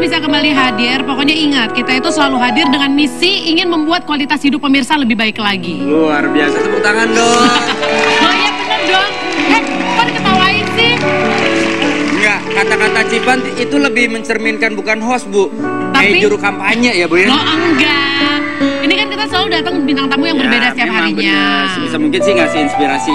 bisa kembali hadir. Pokoknya ingat, kita itu selalu hadir dengan misi ingin membuat kualitas hidup pemirsa lebih baik lagi. Luar biasa, tepuk tangan dong. Oh iya bener dong. Kok diketawain sih? Enggak, kata-kata Cipan itu lebih mencerminkan bukan host, Bu. Kayak juru kampanye ya, Bu ya? Oh enggak. Ini kan kita selalu datang bintang tamu yang berbeda setiap harinya. Sebisa mungkin sih ngasih inspirasi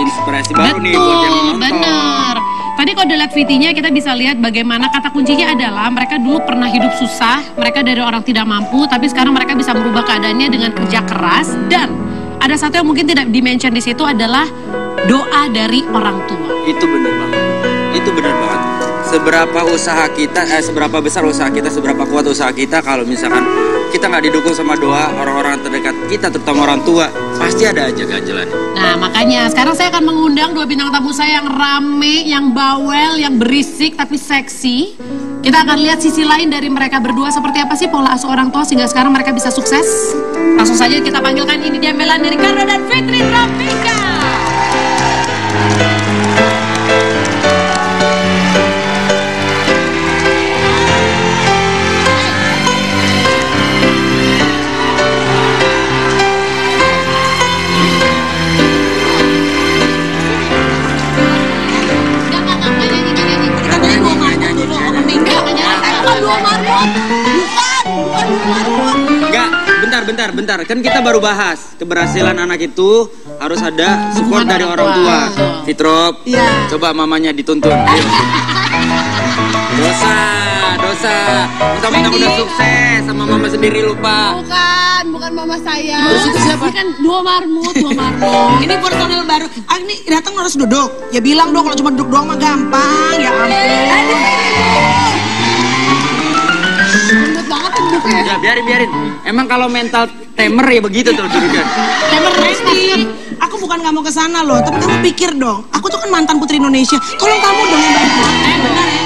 baru nih buat yang nonton. Bener. Tadi kalau dilihat VT-nya kita bisa lihat bagaimana kata kuncinya adalah mereka dulu pernah hidup susah, mereka dari orang tidak mampu, tapi sekarang mereka bisa merubah keadaannya dengan kerja keras. Dan ada satu yang mungkin tidak di-mention di situ adalah doa dari orang tua. Itu benar banget. Itu benar banget. Seberapa usaha kita, seberapa besar usaha kita, seberapa kuat usaha kita, kalau misalkan kita nggak didukung sama doa orang-orang terdekat kita, terutama orang tua, pasti ada aja ganjalan. Nah makanya sekarang saya akan mengundang dua bintang tamu saya yang rame, yang bawel, yang berisik tapi seksi. Kita akan lihat sisi lain dari mereka berdua seperti apa sih pola asuh orang tua sehingga sekarang mereka bisa sukses. Langsung saja kita panggilkan, ini dia Melanie Ricardo dan Fitri Tropika. Bentar, kan kita baru bahas keberhasilan anak itu harus ada support dari orang tua. Fitrop, coba mamanya dituntun. Dosa. Mentang-mentang udah sukses sama mama sendiri lupa. Bukan mama saya. Terus itu siapa? Ini kan dua marmut. Ini personil baru. Ini datang harus duduk. Ya bilang dong kalau cuma duduk doang mah gampang. Ya ampun. Lembut banget duduknya. Ya biarin. Emang kalau mental temer ya begitu tuh duduknya. Temer pasti. Aku bukan nggak mau ke sana loh, tapi kamu pikir dong. Aku tuh kan mantan putri Indonesia. Tolong kamu dong yang bantu. Benar ya.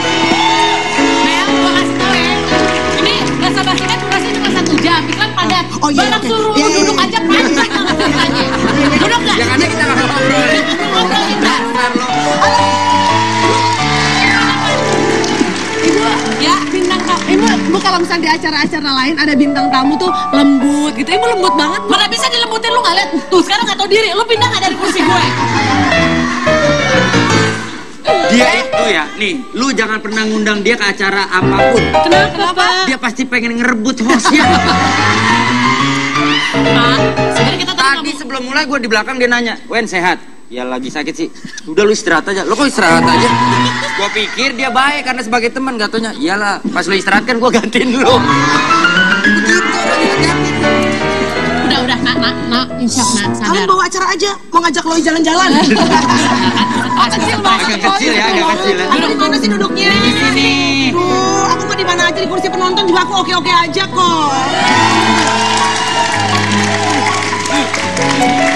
Mel, gua kasih tau ya. Ini basa-basi kan durasi cuma 1 jam. Iklan padat. Barang suruh duduk aja panjang banget ceritanya. Duduk nggak? Yang ada kita nggak ngobrol. Ngobrol kita. Ya bintang tamu, ibu kalau misalnya di acara-acara lain ada bintang tamu tuh lembut gitu, ibu lembut banget. Mana bisa dilembutin, lu nggak lihat? Tuh sekarang nggak tahu diri, lu pindah nggak dari kursi gue? Dia itu ya, nih, lu jangan pernah ngundang dia ke acara apapun. Kenapa? Dia pasti pengen ngerebut hostnya. Pak, sebenarnya kita Tadi sebelum mulai gue di belakang dia nanya, Wen sehat? Ya lagi sakit sih. Udah lu istirahat aja. Lo kok istirahat aja? Gue pikir dia baik karena sebagai teman, gak taunya. Iyalah, pas lu istirahat kan gue gantiin lu. Begitu, udah, nak, insya Allah, sadar. Kamu bawa acara aja, mau ngajak lo jalan-jalan. Agak kecil ya. Aduh, di mana sih duduknya? Di sini. Aku mau di mana aja, di kursi penonton juga aku oke-oke aja kok.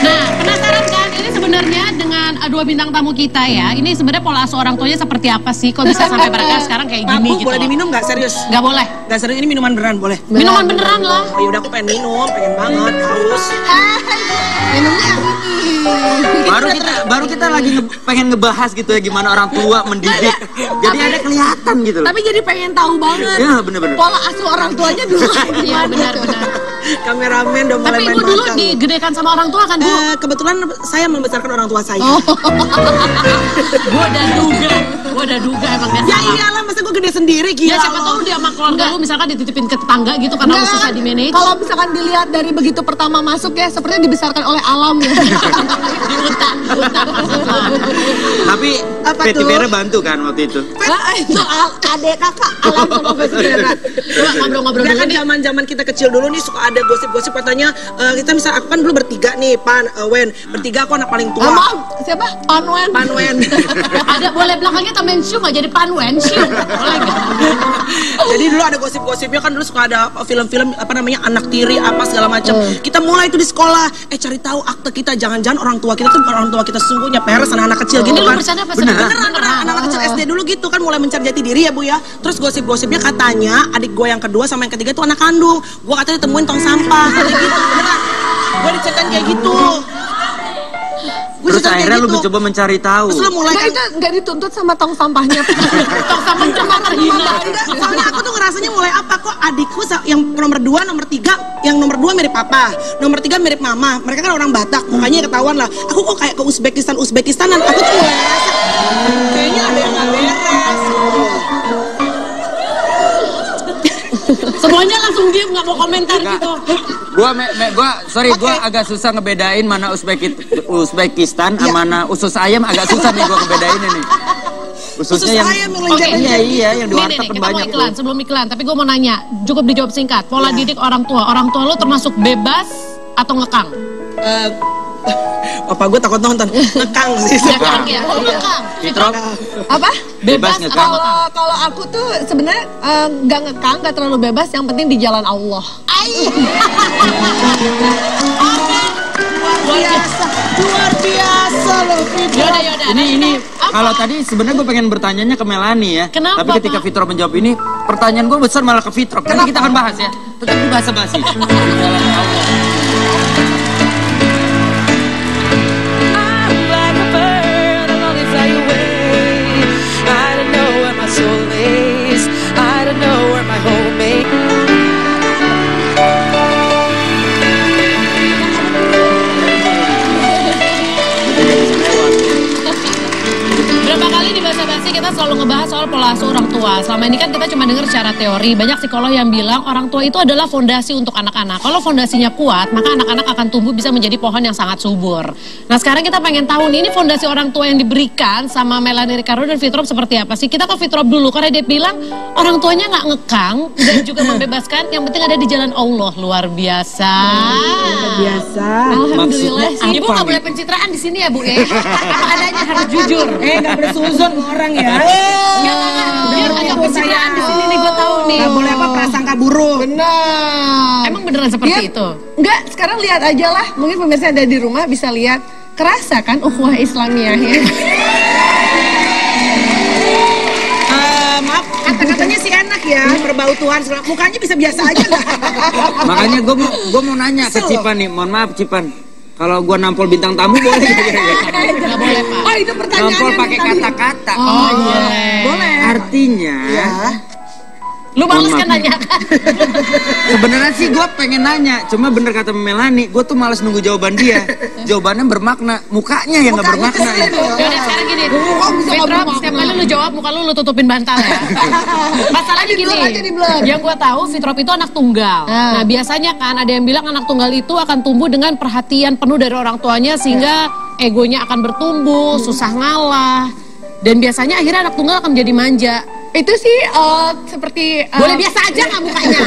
Nah, penasaran kan? Ini sebenarnya dengan dua bintang tamu kita ya. Ini sebenarnya pola asuh orang tuanya seperti apa sih? Kok bisa sampai mereka sekarang kayak gini gitu? Boleh diminum nggak serius? Nggak boleh. Nggak serius, ini minuman beneran boleh? Minuman beneran lah. Oh yaudah aku pengen minum, pengen banget, haus. Minumnya yang ini. Baru kita lagi pengen ngebahas gitu ya gimana orang tua mendidik. Jadi ada kelihatan gitu loh. Tapi jadi pengen tahu banget. Ya bener-bener. Pola asuh orang tuanya dulu. Iya benar. Kameramen udah mulai tapi main ibu dulu bakal. digedekan sama orang tua kan, Bu? Kebetulan saya membesarkan orang tua saya. Gua udah duga emang dia Ya salah. iyalah, masa gue gede sendiri gila. Ya siapa tahu dia sama keluarga lu misalkan dititipin ke tetangga gitu karena lu susah di manage. Kalau misalkan dilihat dari begitu pertama masuk ya, sepertinya dibesarkan oleh alam ya. Di hutan. Tapi Betty Vera bantu kan waktu itu. Soal adek kakak alam sama Betty Vera. Coba ngobrol-ngobrol Ya dulu kan nih. zaman-zaman kita kecil dulu nih suka ada gosip-gosip katanya kita misal aku kan dulu bertiga nih, Pan, Wen. Bertiga aku anak paling tua. Maaf, siapa? Panwen. Panwen. Ada boleh belakangnya tambahin Syu nggak jadi Panwen Syu? Boleh nggak? Jadi dulu ada gosip-gosipnya kan, dulu suka ada film-film apa namanya anak tiri apa segala macam. Kita mulai itu di sekolah, cari tahu akte kita, jangan-jangan orang tua kita tuh bukan orang tua kita sesungguhnya, peres anak-anak kecil gitu Ini lu kan. bercanda apa Beneran anak-anak kecil SD dulu gitu kan mulai mencari jati diri ya Bu ya. Terus gosip-gosipnya katanya adik gue yang kedua sama yang ketiga tuh anak kandung. Gue katanya ditemuin tong sampah kayak gitu, beneran. Gue diceritain kayak gitu. Terus akhirnya lu mencoba mencari tahu. Terus lu mulai Nah, itu nggak dituntut sama tong sampahnya. Tong sampah cuma terhina. soalnya aku tuh ngerasanya mulai apa kok adikku yang nomor 2, nomor 3, yang nomor 2 mirip papa, nomor 3 mirip mama. Mereka kan orang Batak, mukanya ketahuan lah. Aku kok kayak ke Uzbekistanan. Aku tuh mulai ngerasa kayaknya ada yang nggak beres. Semuanya langsung diem, nggak mau komentar gitu. Gua agak susah ngebedain mana Uzbekistan sama mana usus ayam, agak susah nih gua ngebedain ini. Ususnya yang ayam yang lenjer. iya yang di warteg Kita mau banyak iklan, tuh. sebelum iklan. Tapi gue mau nanya, cukup dijawab singkat. Pola didik orang tua lu termasuk bebas atau ngekang? Papa gue takut nonton, ngekang sih. Ngekang ya? Ngekang. Fitrop, Apa? bebas ngekang. Kalau aku tuh sebenarnya nggak ngekang, nggak terlalu bebas. Yang penting di jalan Allah. Luar biasa loh, Fitra. Yaudah. Ini kalau tadi sebenarnya gue pengen bertanyanya ke Melani ya. Kenapa, Tapi ketika Pak? Fitrop menjawab ini, pertanyaan gue besar malah ke Fitrop. Karena kita akan bahas ya. Tetap di bahasa basi. Jalan Allah. I'm like a bird, I'll only fly away. I don't know where my soul is. I don't know where my home is. Berapa kali di bahasa basi kita selalu ngebahas soal pola asuh orang tua. Selama ini kan kita cuma dengar secara teori. Banyak psikolog yang bilang orang tua itu adalah fondasi untuk anak-anak. Kalau fondasinya kuat, maka anak-anak akan tumbuh bisa menjadi pohon yang sangat subur. Nah sekarang kita pengen tahu nih, ini fondasi orang tua yang diberikan sama Melani Ricardo dan Fitrop seperti apa sih? Kita ke Fitrop dulu, karena dia bilang orang tuanya nggak ngekang dan juga membebaskan. Yang penting ada di jalan Allah. Luar biasa. Biasa. Alhamdulillah. Maksudnya Ibu apa nggak nih? boleh pencitraan di sini ya Bu ya. Apa adanya, harus jujur. Gak bersuzon sama orang ya. Ya, biar agak pencitraan di sini nih, gue tahu nih. Gak boleh apa prasangka buruk. Benar. Emang beneran seperti itu? Enggak, sekarang lihat aja lah. Mungkin pemirsa ada di rumah bisa lihat. Kerasa kan ukhuwah Islamiyahnya? Maaf, kata-katanya sih enak ya, berbau Tuhan. Mukanya bisa biasa aja nggak? Makanya gue mau nanya ke Cipan nih. Mohon maaf Cipan. Kalau gue nampol bintang tamu boleh gak kira-kira? Nggak boleh Pak. Oh itu pertanyaannya Nampol nih pakai tadi. kata-kata. Oh boleh. Boleh. Artinya, Lu males Mohon kan maaf. nanya kan? sebenarnya sih gue pengen nanya. Cuma bener kata Melani, gue tuh males nunggu jawaban dia. Jawabannya bermakna, mukanya yang gak bermakna. Ya. Yaudah sekarang gini, Fitrop, setiap kali lu jawab muka lu tutupin bantal ya. Masalahnya gini, Di-blur aja, di-blur. yang gua tahu Fitrop itu anak tunggal. Nah biasanya kan ada yang bilang anak tunggal itu akan tumbuh dengan perhatian penuh dari orang tuanya sehingga egonya akan bertumbuh, susah ngalah. Dan biasanya akhirnya anak tunggal akan menjadi manja. Itu sih seperti Boleh biasa aja nggak mukanya?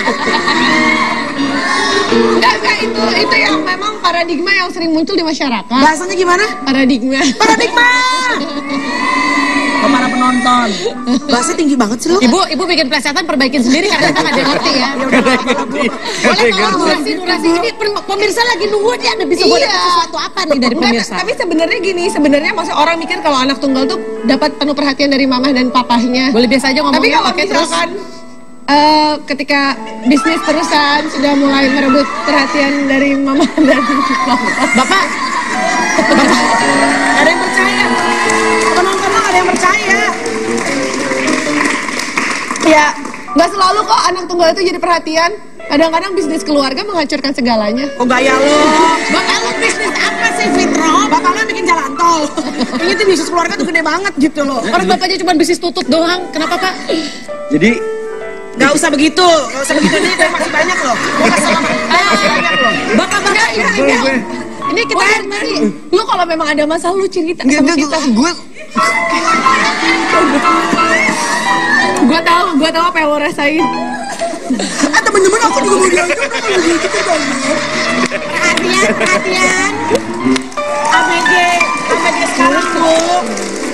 enggak itu yang memang paradigma yang sering muncul di masyarakat. Bahasanya gimana? Paradigma. Paradigma. Ke para penonton. Bahasa tinggi banget sih lo. Ibu bikin plesetan perbaikin sendiri karena kita nggak ada yang ngerti ya. Boleh tolong durasi ini pemirsa lagi nunggu dia ada bisa Iya. dapat sesuatu apa nih dari Enggak, pemirsa? tapi sebenarnya gini, sebenarnya maksudnya orang mikir kalau anak tunggal tuh dapat penuh perhatian dari mamah dan papahnya. Boleh biasa aja Tapi ngomongnya kalau pakai terus. misalkan ketika bisnis perusahaan sudah mulai merebut perhatian dari mama dan Bapak, Ada yang percaya. Penonton mah ada yang percaya. ya nggak selalu kok anak tunggal itu jadi perhatian. Kadang-kadang bisnis keluarga menghancurkan segalanya. Oh gaya lo. bapak lu bisnis apa sih Fitro? Bapak lo yang bikin jalan tol. Ini tuh bisnis keluarga tuh gede banget gitu loh. Orang bapaknya cuma bisnis tutut doang. Kenapa Pak? Jadi Gak usah begitu, ini masih banyak loh. Mau kasih selamat, masih banyak loh. Bapak-bapak Ini kita sih. Lu kalau memang ada masalah lu cerita sama kita. Gua tahu apa yang lo rasain. Temen-temen aku juga mau diajak kalau gitu kan. Perhatian. ABG sekarang Bu.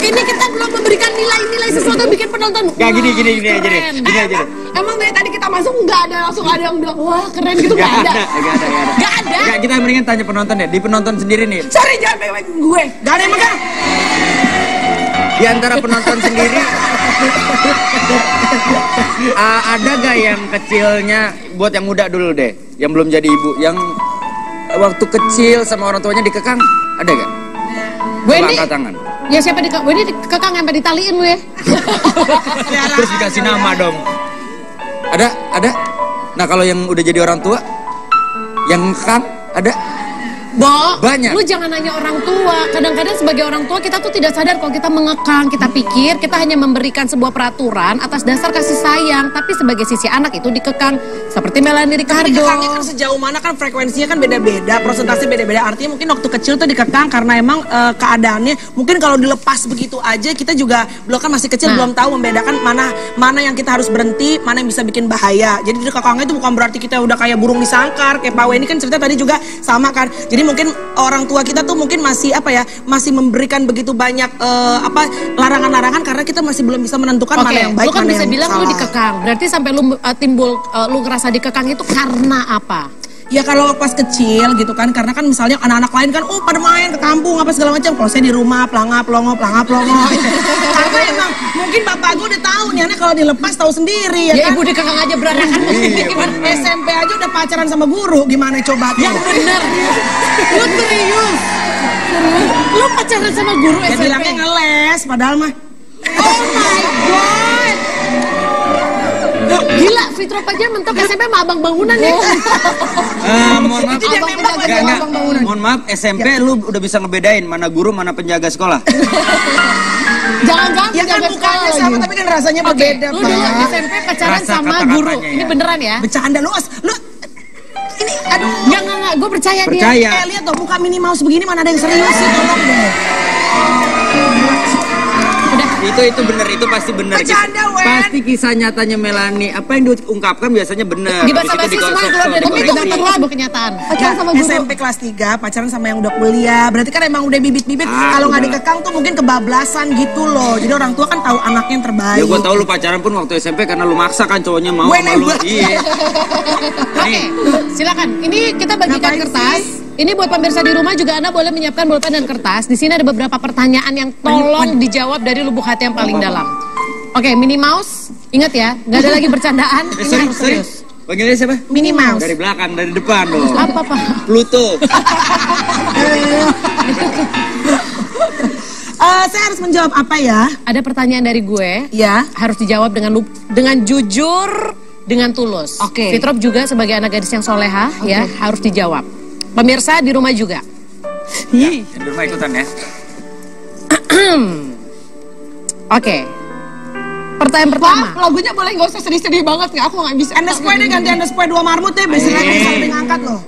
Ini kita belum memberikan nilai-nilai sesuatu yang bikin penonton. Gak gini aja deh. Keren. Gini aja deh. Emang dari tadi kita masuk nggak ada langsung ada yang bilang wah keren gitu Gak nggak ada. ada. Gak ada. Gak, kita mendingan tanya penonton deh. Di penonton sendiri nih. Sorry jangan pegang gue. Gak ada yang megang. Di antara penonton sendiri ada gak yang kecilnya, buat yang muda dulu deh, yang belum jadi ibu, yang waktu kecil sama orang tuanya dikekang, ada gak? Wendy, angkat tangan. ya siapa Wendy dikekang sampai ditaliin lu ya. Terus dikasih nama dong. Ada. Nah kalau yang udah jadi orang tua, yang ngekang ada. Bo, banyak. Lu jangan nanya orang tua. Kadang-kadang sebagai orang tua kita tuh tidak sadar kalau kita mengekang. Kita pikir kita hanya memberikan sebuah peraturan atas dasar kasih sayang. Tapi sebagai sisi anak itu dikekang. Seperti Melanie Ricardo. Dikekangnya kan sejauh mana kan frekuensinya kan beda-beda, persentase beda-beda. Artinya mungkin waktu kecil tuh dikekang karena emang keadaannya. Mungkin kalau dilepas begitu aja kita juga belum kan masih kecil belum tahu membedakan mana yang kita harus berhenti, mana yang bisa bikin bahaya. Jadi dikekangnya itu bukan berarti kita udah kayak burung disangkar. Kayak Pak Wendy kan cerita tadi juga sama kan. Jadi mungkin orang tua kita tuh mungkin masih masih memberikan begitu banyak larangan-larangan karena kita masih belum bisa menentukan mana yang baik, lu kan mana bisa yang bilang salah. lu dikekang. Berarti sampai lu timbul lu ngerasa dikekang itu karena apa? Ya kalau pas kecil gitu kan, karena kan misalnya anak-anak lain kan pada main ke kampung apa segala macam. Kalau saya di rumah pelangap-longo. Karena emang mungkin bapak gue udah tahu nih, aneh kalau dilepas tahu sendiri Ya kan. ibu dikekang aja berantakan. SMP aja udah pacaran sama guru, gimana coba? Yang bener. Lu serius? Lu pacaran sama guru Ya SMP? bilangnya ngeles, padahal mah. Oh my god. Gila, Fitrop aja mentok SMP sama abang bangunan ya. Mohon maaf. Itu dia Abang nembak penjaga lagi abang abang bangunan. Mohon maaf, SMP lu udah bisa ngebedain mana guru mana penjaga sekolah. Jangan-jangan Ya kan penjaga sekolah mukanya sama lagi. tapi kan rasanya Oke, berbeda, lu dulu Pak. SMP pacaran Rasa sama kata-katanya guru. ya. Ini beneran ya? Bercanda lu ini aduh. Enggak, gue percaya dia. Percaya. Lihat dong muka Minnie Mouse begini mana ada yang serius sih, tolong deh. Itu bener, itu pasti bener. Bercanda, Wen. Pasti kisah nyatanya Melanie. Apa yang diungkapkan biasanya bener. Di basa-basi semua keluar dari mulut itu sebuah kenyataan. Pacaran sama guru. SMP kelas 3 pacaran sama yang udah kuliah. Berarti kan emang udah bibit-bibit. Kalau nggak dikekang tuh mungkin kebablasan gitu loh. Jadi orang tua kan tahu anaknya yang terbaik. Ya gue tau lu pacaran pun waktu SMP karena lu maksa kan cowoknya mau Gue sama lu. nembak. Iya. Oke, silakan. Ini kita bagikan Ngapain kertas. Ini buat pemirsa di rumah juga Anda boleh menyiapkan pulpen dan kertas. Di sini ada beberapa pertanyaan yang tolong dijawab dari lubuk hati yang paling dalam. Oke, Minnie Mouse, ingat ya, nggak ada lagi bercandaan. Ini Sorry. harus serius. Panggilnya siapa? Minnie Mouse. Dari belakang, dari depan dong. Apa Pak? Pluto. Saya harus menjawab apa ya? Ada pertanyaan dari gue. Ya. Harus dijawab dengan jujur, dengan tulus. Oke. Fitrop juga sebagai anak gadis yang soleha, ya harus dijawab. Pemirsa di rumah juga. Yang di rumah ikutan ya. Oke. Pertanyaan pertama. Pak, lagunya boleh nggak usah sedih-sedih banget nggak? Aku nggak bisa. Anda spoy deh, ganti Anda spoy 2 marmut deh. Biasanya bisa lebih ngangkat loh.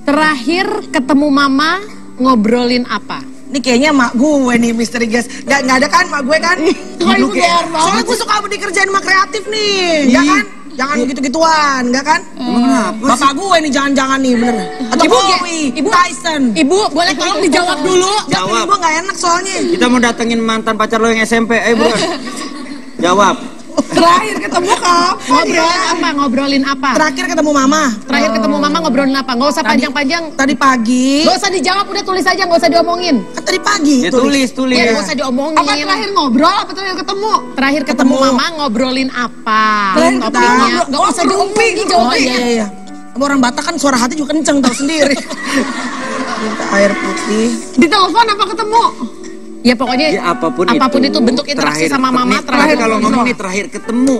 Terakhir ketemu Mama ngobrolin apa? Ini kayaknya mak gue nih misteri guys. Gak ada kan mak gue kan? Ibu biar banget. Soalnya gue suka dikerjain sama kreatif nih. Gak kan? Jangan gitu-gituan, gak kan? Bapak gue nih jangan-jangan nih bener. Atau Bowie, Tyson. Ibu, boleh tolong dijawab dulu? Jawab. Gue gak enak soalnya. Kita mau datengin mantan pacar lo yang SMP. Bro. Jawab. Terakhir ketemu kapan ya? Ngobrolin apa? Terakhir ketemu mama. Terakhir ketemu Mama ngobrolin apa? Nggak usah panjang-panjang. Tadi pagi. Nggak usah dijawab, udah tulis aja, nggak usah diomongin. Kan tadi pagi. Ya tulis. Iya, nggak usah diomongin. Apa terakhir ngobrol? Apa terakhir ketemu? Terakhir ketemu Mama ngobrolin apa? Terakhir Topiknya. ketemu. Nggak usah diomongin Oh jawabannya. iya. Orang Batak kan suara hati juga kenceng tau sendiri. Minta air putih. Di telepon apa ketemu? Ya pokoknya Ya apapun itu bentuk interaksi terakhir sama Mama. Terakhir kalau ngomong nih terakhir ketemu.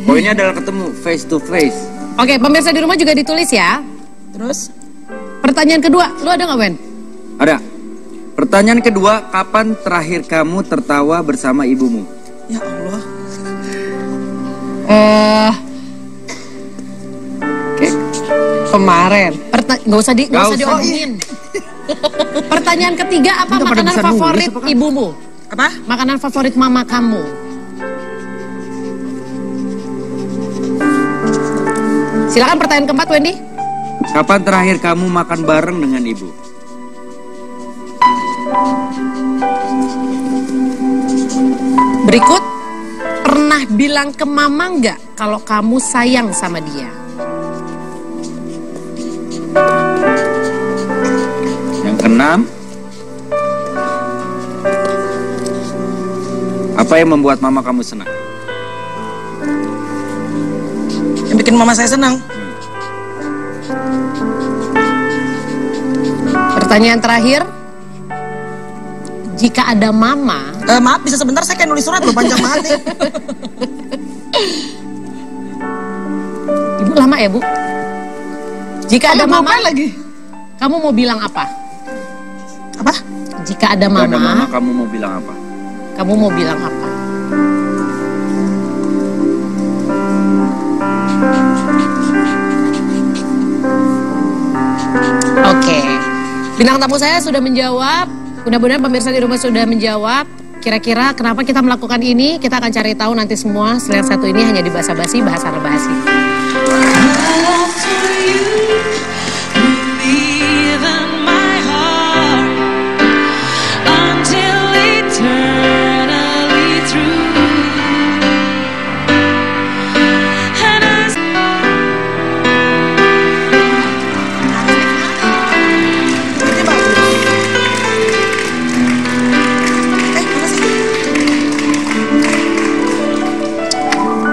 Poinnya adalah ketemu face to face. Oke, pemirsa di rumah juga ditulis ya. Terus? Pertanyaan kedua, lu ada nggak Wen? Ada. Pertanyaan kedua, kapan terakhir kamu tertawa bersama ibumu? Ya Allah. Kemarin. Nggak usah Nggak usah. diomongin. Pertanyaan ketiga, apa Kita pada makanan bisa nulis, favorit apa kan? ibumu? Apa? Makanan favorit mama kamu? Silakan pertanyaan keempat, Wendy. Kapan terakhir kamu makan bareng dengan ibu? Berikut, pernah bilang ke mama nggak kalau kamu sayang sama dia? Yang keenam, apa yang membuat mama kamu senang? Yang bikin mama saya senang. Pertanyaan terakhir, Jika ada mama. Maaf, bisa sebentar saya kayak nulis surat loh, panjang banget nih. Ibu lama ya, Bu? Jika ada mama lagi. Kamu mau bilang apa? Apa? Jika ada Jika ada mama, mama, kamu mau bilang apa? kamu mau bilang apa? Oke. Bintang tamu saya sudah menjawab. Mudah-mudahan pemirsa di rumah sudah menjawab. Kira-kira kenapa kita melakukan ini? Kita akan cari tahu nanti semua. Setelah satu ini hanya di basa-basi, bahasa basi.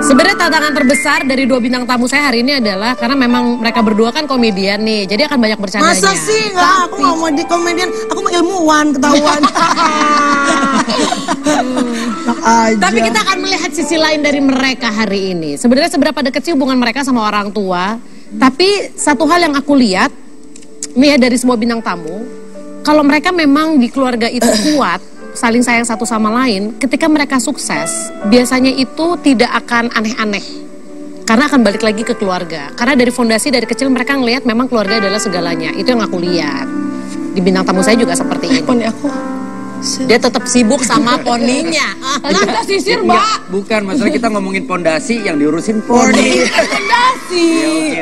Sebenarnya tantangan terbesar dari dua bintang tamu saya hari ini adalah karena memang mereka berdua kan komedian nih, jadi akan banyak bercandanya. Masa sih nggak? Aku nggak mau di komedian, aku mau ilmuwan, ketahuan. Tapi kita akan melihat sisi lain dari mereka hari ini. Sebenarnya seberapa dekat sih hubungan mereka sama orang tua? Tapi satu hal yang aku lihat nih ya dari semua bintang tamu, kalau mereka memang di keluarga itu kuat, saling sayang satu sama lain, ketika mereka sukses, biasanya itu tidak akan aneh-aneh. Karena akan balik lagi ke keluarga. Karena dari fondasi dari kecil mereka ngelihat memang keluarga adalah segalanya. Itu yang aku lihat. Di bintang tamu saya juga seperti ini. Poni aku. Dia tetap sibuk sama poninya. Kita sisir, Mbak. Bukan, masalah kita ngomongin pondasi yang diurusin poni. Fondasi.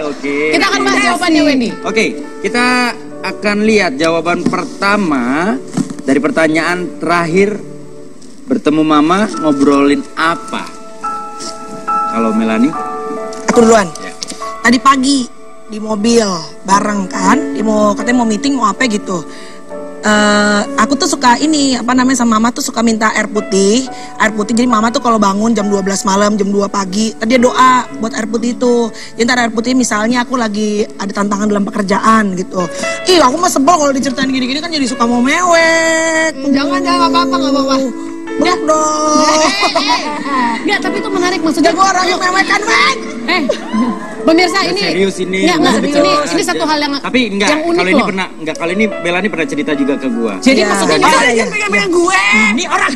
Oke. Kita akan bahas jawabannya, Wendy. Oke, kita akan lihat jawaban pertama dari pertanyaan terakhir. Bertemu mama ngobrolin apa? Kalau Melanie? Aku duluan. Ya. Tadi pagi di mobil bareng kan, katanya mau meeting mau apa gitu. Aku tuh suka ini sama mama tuh suka minta air putih. Jadi mama tuh kalau bangun jam 12 malam, jam 2 pagi, tadi dia doa buat air putih itu. Jadi air putih misalnya aku lagi ada tantangan dalam pekerjaan gitu. Ih, aku mah sebel kalau diceritain gini-gini kan jadi suka mau mewek. Jangan apa-apa, nggak apa-apa. Belum dong. Enggak, tapi itu menarik maksudnya. Gue orang yang mewekan, Mek. Pemirsa ini Serius ini. Enggak, Bicara ini satu hal yang tapi enggak, yang unik kalau ini loh. kali ini Melanie pernah cerita juga ke gua. Jadi Iya. maksudnya Jangan pegang-pegang gue. Ini orang.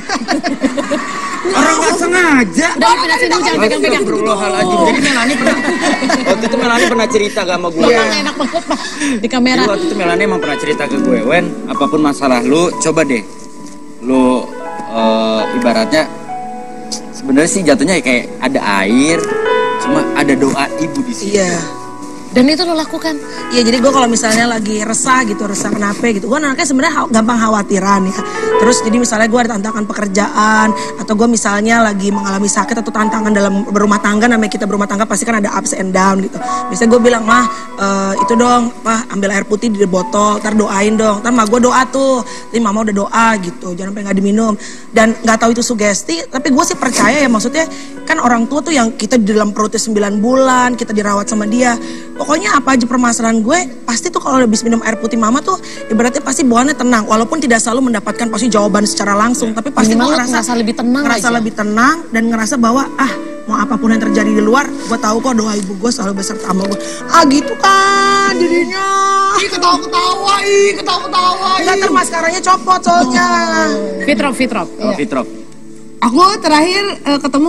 Orang nggak sengaja. udah pindah sini jangan pegang-pegang. Astagfirullahaladzim. Jadi Melanie pernah waktu itu Melanie pernah cerita sama gue. Bapak nggak enak banget Pak di kamera. Jadi waktu itu Melanie emang pernah cerita ke gue, Wen, apapun masalah lu, coba deh lu ibaratnya sebenarnya sih jatuhnya kayak ada air, cuma ada doa ibu di situ. Iya. Dan itu lo lakukan. Iya, jadi gue kalau misalnya lagi resah kenapa gitu, gue anaknya sebenarnya gampang khawatiran ya. Terus jadi misalnya gue ada tantangan pekerjaan, atau gue misalnya lagi mengalami sakit atau tantangan dalam berumah tangga, namanya kita berumah tangga pasti kan ada ups and down gitu. Biasanya gue bilang, mah itu dong, ambil air putih di botol, ntar doain dong. Ntar mah gue doa tuh, jadi mama udah doa gitu, jangan sampai nggak diminum. Dan nggak tahu itu sugesti, tapi gue sih percaya ya, maksudnya kan orang tua tuh yang kita di dalam perutnya 9 bulan, kita dirawat sama dia. Pokoknya apa aja permasalahan gue, pasti tuh kalau habis minum air putih mama tuh ibaratnya pasti bawaannya tenang. Walaupun tidak selalu mendapatkan pasti jawaban secara langsung, tapi pasti gue ngerasa lebih tenang aja. lebih tenang dan ngerasa bahwa mau apapun yang terjadi di luar, gue tahu kok doa ibu gue selalu beserta sama gue. Gitu kan jadinya. Ketawa-ketawa. Enggak, ntar maskaranya copot soalnya. Fitrop. Fitrop. Aku terakhir ketemu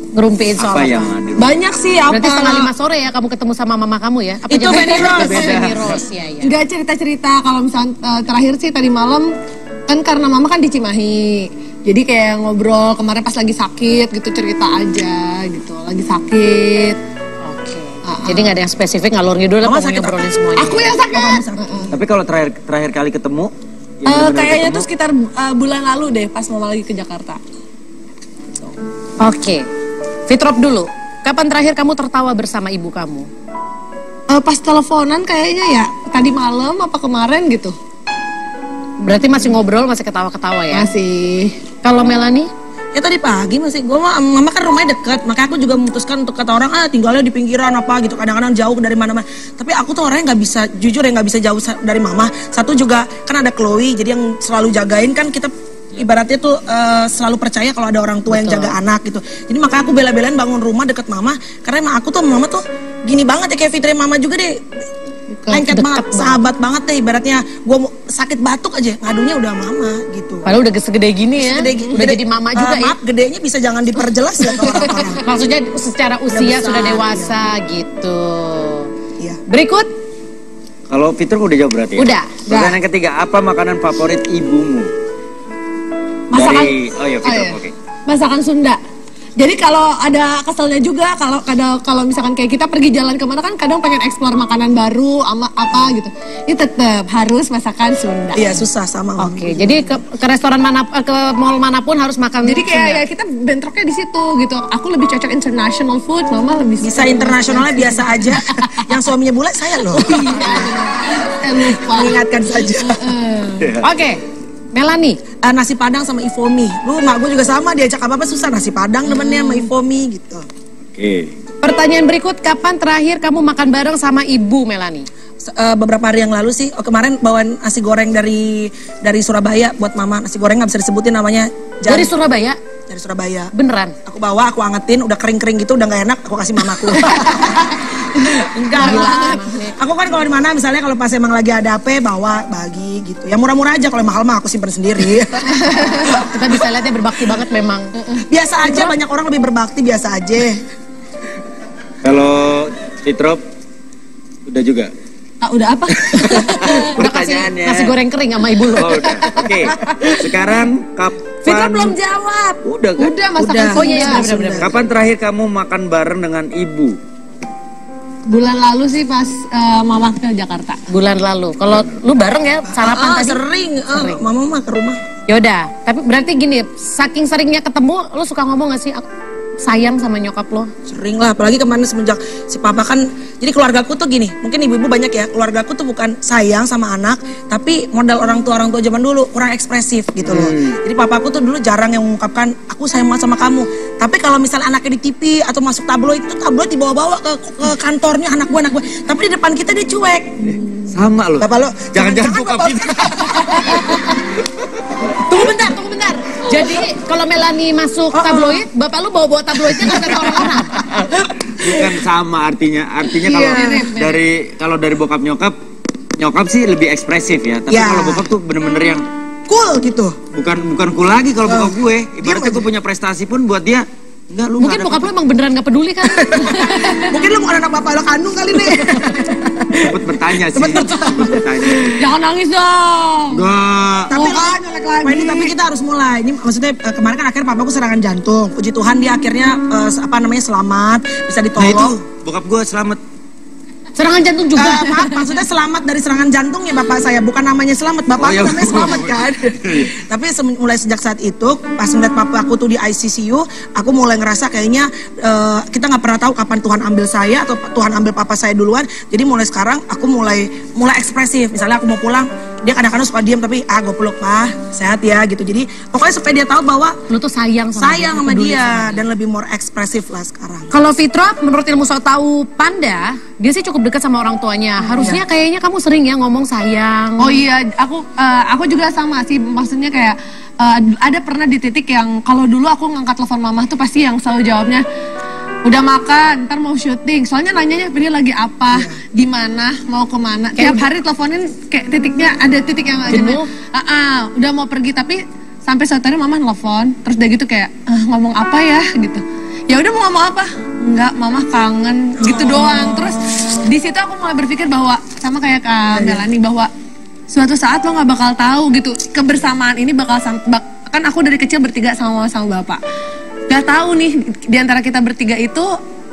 Ngerumpiin soal Apa apa? yang Banyak sih apa. Berarti setengah 5 sore ya kamu ketemu sama mama kamu ya? Apa Itu jam- Benny Rose. Benny Rose, ya. Enggak cerita-cerita, kalau misalnya terakhir sih tadi malam kan karena mama kan di Cimahi. Jadi kayak ngobrol kemarin pas lagi sakit gitu, cerita aja gitu, lagi sakit. Oke. Jadi nggak ada yang spesifik, ngalur ngidul lah, Mama pokoknya sakit apa? ngobrolin semuanya. Aku yang sakit. Tapi kalau terakhir kali ketemu, yang benar-benar Kayaknya ketemu, tuh sekitar bulan lalu deh pas mama lagi ke Jakarta. Oke. Fitrop dulu. Kapan terakhir kamu tertawa bersama ibu kamu? Pas teleponan kayaknya ya tadi malam apa kemarin gitu. Berarti masih ngobrol, masih ketawa-ketawa ya? Masih. Kalau Melanie? Ya tadi pagi masih, mama kan rumahnya deket, makanya aku juga memutuskan untuk kata orang, tinggalnya di pinggiran apa gitu, kadang-kadang jauh dari mana-mana. Tapi aku tuh orangnya nggak bisa, jujur ya nggak bisa jauh dari mama. Satu juga kan ada Chloe, jadi yang selalu jagain kan kita ibaratnya tuh selalu percaya kalau ada orang tua yang jaga anak gitu. Jadi makanya aku bela-belain bangun rumah deket mama, karena emang aku tuh mama tuh gini banget ya kayak Fitri mama juga deh. Lengket banget, sahabat banget deh ibaratnya. Gue sakit batuk aja, ngadunya udah mama gitu. Padahal udah segede gini ya, udah jadi mama juga ya. Maaf, gedenya bisa jangan diperjelas ya ke orang-orang. Maksudnya secara usia besar, sudah dewasa gitu. Iya. Berikut. Kalau Fitri udah jawab berarti ya? Udah. Pertanyaan yang ketiga, apa makanan favorit ibumu? Masakan, Oh iya Fitri, oke. masakan Sunda. Jadi kalau ada keselnya juga, kalau misalkan kayak kita pergi jalan kemana kan kadang pengen eksplor makanan baru sama apa gitu. Ini tetap harus masakan Sunda. Iya susah sama. Oke, jadi ke restoran mana, ke mall manapun harus makan. Jadi kayak Sunda. ya kita bentroknya di situ gitu. Aku lebih cocok international food, mama lebih Bisa internasionalnya biasa aja. Yang suaminya bule saya loh. Saya lupa. Mengingatkan saja. Oke, Melanie. Nasi Padang sama Ivomi. Lu mak gue juga sama, diajak apa-apa susah nasi Padang temennya sama Ivomi gitu. Oke. Pertanyaan berikut, kapan terakhir kamu makan bareng sama ibu Melanie? Beberapa hari yang lalu sih, kemarin bawa nasi goreng dari Surabaya buat mama. Nasi goreng nggak bisa disebutin namanya. Dari Surabaya? Dari Surabaya. Beneran? Aku bawa, aku angetin, udah kering-kering gitu, udah nggak enak, aku kasih mamaku. Enggak lah. Aku kan kalau di mana misalnya kalau pas emang lagi ada apa bawa bagi gitu. Yang murah-murah aja, kalau yang mahal mah aku simpen sendiri. Kita bisa lihatnya berbakti banget memang. Biasa aja, banyak orang lebih berbakti, biasa aja. Kalau Fitrop udah juga? Udah apa? Udah kasih Pertanyaannya. nasi goreng kering sama ibu lo. Oh udah. Oke. Sekarang Fitra kapan? belum jawab. Udah kan? Udah masakan Udah. Oh iya, Sunda. benar-benar. Kapan terakhir kamu makan bareng dengan ibu? Bulan lalu sih pas mama ke Jakarta. Bulan lalu. Kalau lu bareng ya sarapan tadi? Sering. Mama mah ke rumah. Yaudah, tapi berarti gini, saking seringnya ketemu, lu suka ngomong gak sih, aku sayang sama nyokap lo? Sering lah, apalagi kemarin semenjak si papa kan, jadi keluargaku tuh gini, mungkin ibu-ibu banyak ya, keluargaku tuh bukan sayang sama anak, tapi modal orang tua zaman dulu kurang ekspresif gitu loh. Jadi papaku tuh dulu jarang yang mengungkapkan, aku sayang banget sama kamu. Tapi kalau misalnya anaknya di TV atau masuk tabloid, itu tabloid dibawa-bawa ke kantornya anak gue. Tapi di depan kita dia cuek. Sama lo. Bapak lo, Jangan-jangan buka Bapak. pintu. Tunggu bentar. Jadi kalau Melanie masuk tabloid, bapak lu bawa-bawa tabloidnya ke kata orang-orang? Bukan sama artinya. Artinya kalau dari bokap nyokap sih lebih ekspresif ya. Tapi kalau bokap tuh bener-bener yang cool gitu. bukan cool lagi kalau bokap gue. Ibaratnya gue punya prestasi pun buat dia. Enggak, lu Mungkin bokap lu emang beneran gak peduli kan? Mungkin lu bukan anak bapak lo kandung kali nih. Sempet bertanya sih. Sempet bertanya. Jangan nangis dong. Enggak. Tapi tapi kita harus mulai. Ini maksudnya kemarin kan akhirnya papaku serangan jantung. Puji Tuhan dia akhirnya selamat, bisa ditolong. Nah itu bokap gue selamat. Serangan jantung juga? Maaf, maksudnya selamat dari serangan jantung ya bapak saya. Bukan namanya selamat, bapak namanya selamat kan. Tapi mulai sejak saat itu, pas melihat papa aku tuh di ICU, aku mulai ngerasa kayaknya kita nggak pernah tahu kapan Tuhan ambil saya atau Tuhan ambil papa saya duluan. Jadi mulai sekarang aku mulai ekspresif. Misalnya aku mau pulang, dia kadang-kadang suka diam tapi gue peluk sehat ya gitu. Jadi pokoknya supaya dia tahu bahwa Lu tuh sayang sama dia dan lebih more ekspresif lah sekarang. Kalau Fitra, menurut ilmu soal tahu Panda, dia sih cukup dekat sama orang tuanya. Harusnya kayaknya kamu sering ya ngomong sayang. Oh iya, aku juga sama sih. Maksudnya kayak ada pernah di titik yang kalau dulu aku ngangkat telepon mama tuh pasti yang selalu jawabnya udah makan, ntar mau syuting. Soalnya nanyanya ini lagi apa, di mana, mau kemana. Tiap hari teleponin kayak titiknya ada titik yang jenuh. Udah mau pergi tapi sampai suatu hari mama nelfon, terus udah gitu kayak ngomong apa ya gitu. Ya udah mau ngomong apa? Enggak, mama kangen gitu doang. Terus di situ aku mulai berpikir bahwa sama kayak Kak Melanie bahwa suatu saat lo nggak bakal tahu gitu kebersamaan ini bakal kan aku dari kecil bertiga sama bapak. Gak tahu nih di antara kita bertiga itu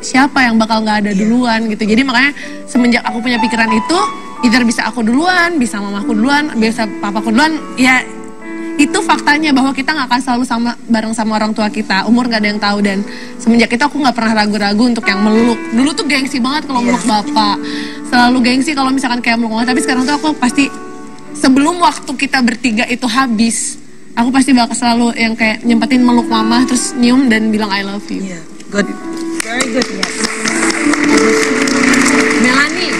siapa yang bakal nggak ada duluan gitu. Jadi makanya semenjak aku punya pikiran itu, either bisa aku duluan, bisa mamaku duluan, bisa papaku duluan, ya itu faktanya bahwa kita nggak akan selalu bareng sama orang tua kita. Umur nggak ada yang tahu dan semenjak itu aku nggak pernah ragu-ragu untuk yang meluk. Dulu tuh gengsi banget kalau meluk bapak, selalu gengsi kalau misalkan kayak meluk mama. Tapi sekarang tuh aku pasti sebelum waktu kita bertiga itu habis, aku pasti bakal selalu yang kayak nyempetin meluk mama, terus nyium dan bilang I love you. Iya, good. Very good, yes. Melanie,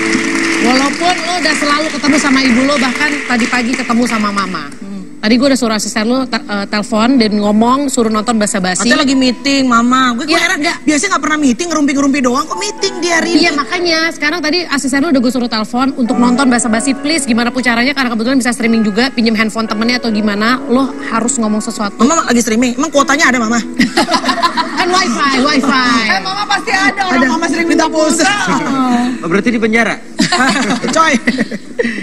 walaupun lo udah selalu ketemu sama ibu lo, bahkan tadi pagi ketemu sama mama. Tadi gue udah suruh asisten lo telepon dan ngomong, suruh nonton basa-basi. Katanya lagi meeting, mama. Gue Ya, heran, enggak. biasanya gak pernah meeting, ngerumpi-ngerumpi doang. Kok meeting dia hari ini? Iya makanya sekarang tadi asisten lo udah gue suruh telepon untuk nonton basa-basi, please gimana pun caranya, karena kebetulan bisa streaming juga, pinjem handphone temennya atau gimana, lo harus ngomong sesuatu. Mama lagi streaming, emang kuotanya ada mama? Kan wifi. Mama pasti ada, orang mama sering minta pulsa. Oh, berarti di penjara? Coy.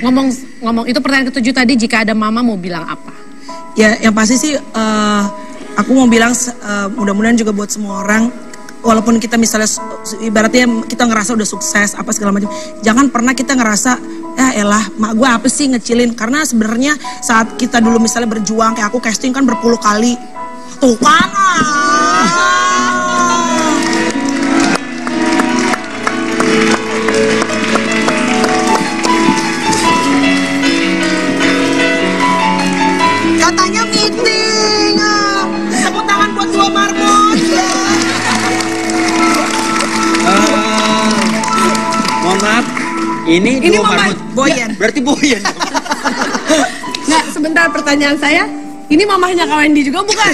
Ngomong itu pertanyaan ke-7 tadi, jika ada mama mau bilang apa? Ya, yang pasti sih aku mau bilang mudah-mudahan juga buat semua orang, walaupun kita misalnya ibaratnya kita ngerasa udah sukses apa segala macam, jangan pernah kita ngerasa ya elah mak gue apa sih ngecilin, karena sebenarnya saat kita dulu misalnya berjuang kayak aku casting kan berpuluh kali tuh kan. Katanya meeting. Tepuk tangan buat dua marbot. Mohon maaf, ini dua marbot. Boyen. Berarti Boyen. Nggak, sebentar pertanyaan saya. Ini mamahnya Kak Wendy juga bukan?